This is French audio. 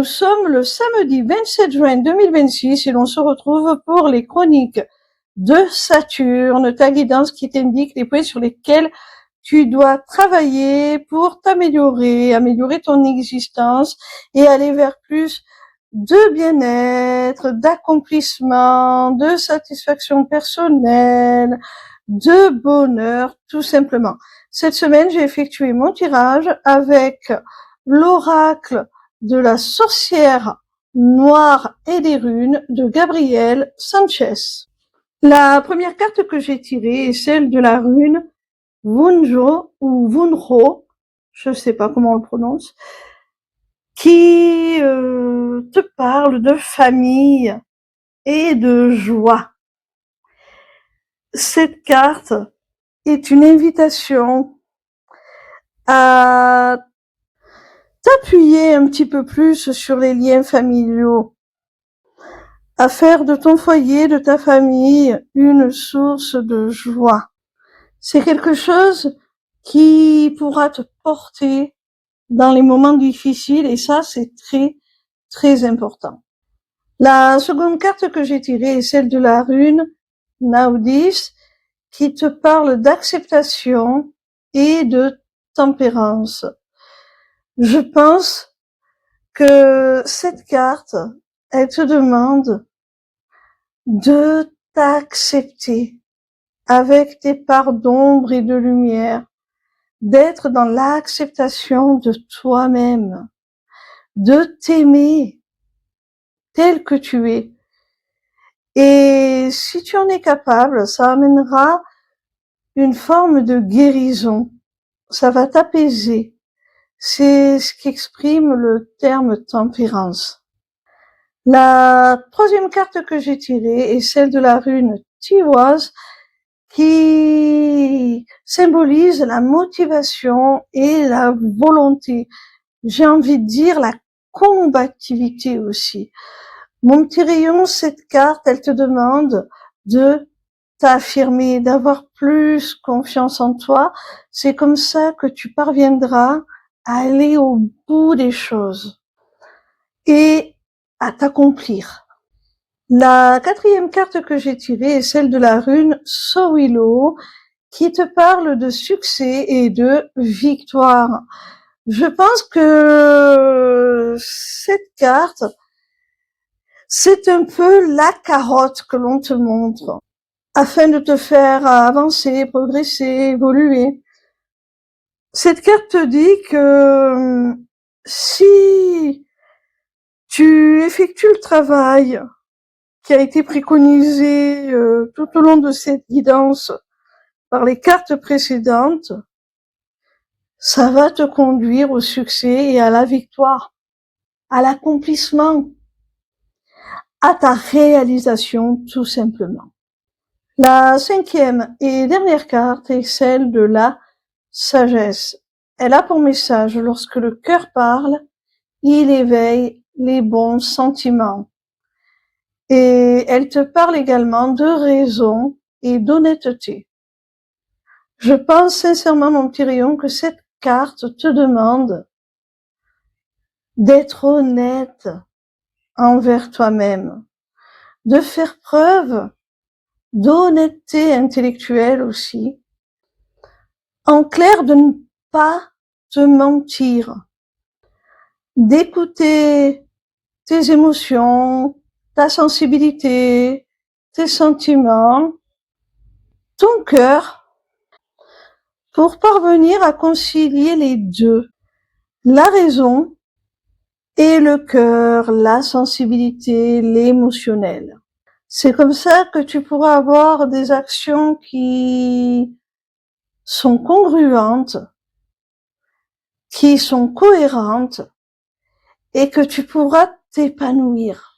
Nous sommes le samedi 27 juin 2026 et l'on se retrouve pour les chroniques de Saturne, ta guidance qui t'indique les points sur lesquels tu dois travailler pour t'améliorer, améliorer ton existence et aller vers plus de bien-être, d'accomplissement, de satisfaction personnelle, de bonheur, tout simplement. Cette semaine, j'ai effectué mon tirage avec l'oracle de la sorcière noire et des runes de Gabriel Sanchez. La première carte que j'ai tirée est celle de la rune Wunjo ou Wunro, je ne sais pas comment on le prononce, qui te parle de famille et de joie. Cette carte est une invitation à t'appuyer un petit peu plus sur les liens familiaux, à faire de ton foyer, de ta famille, une source de joie. C'est quelque chose qui pourra te porter dans les moments difficiles et ça, c'est très, très important. La seconde carte que j'ai tirée est celle de la rune Naudis qui te parle d'acceptation et de tempérance. Je pense que cette carte, elle te demande de t'accepter avec tes parts d'ombre et de lumière, d'être dans l'acceptation de toi-même, de t'aimer tel que tu es. Et si tu en es capable, ça amènera une forme de guérison. Ça va t'apaiser. C'est ce qu'exprime le terme tempérance. La troisième carte que j'ai tirée est celle de la rune Tiwaz qui symbolise la motivation et la volonté. J'ai envie de dire la combativité aussi. Mon petit rayon, cette carte, elle te demande de t'affirmer, d'avoir plus confiance en toi. C'est comme ça que tu parviendras à aller au bout des choses et à t'accomplir. La quatrième carte que j'ai tirée est celle de la rune Sowilo qui te parle de succès et de victoire. Je pense que cette carte, c'est un peu la carotte que l'on te montre afin de te faire avancer, progresser, évoluer. Cette carte te dit que si tu effectues le travail qui a été préconisé tout au long de cette guidance par les cartes précédentes, ça va te conduire au succès et à la victoire, à l'accomplissement, à ta réalisation tout simplement. La cinquième et dernière carte est celle de la sagesse. Elle a pour message, lorsque le cœur parle, il éveille les bons sentiments. Et elle te parle également de raison et d'honnêteté. Je pense sincèrement, mon petit rayon, que cette carte te demande d'être honnête envers toi-même, de faire preuve d'honnêteté intellectuelle aussi. En clair, de ne pas te mentir, d'écouter tes émotions, ta sensibilité, tes sentiments, ton cœur, pour parvenir à concilier les deux, la raison et le cœur, la sensibilité, l'émotionnel. C'est comme ça que tu pourras avoir des actions qui sont congruentes, qui sont cohérentes et que tu pourras t'épanouir.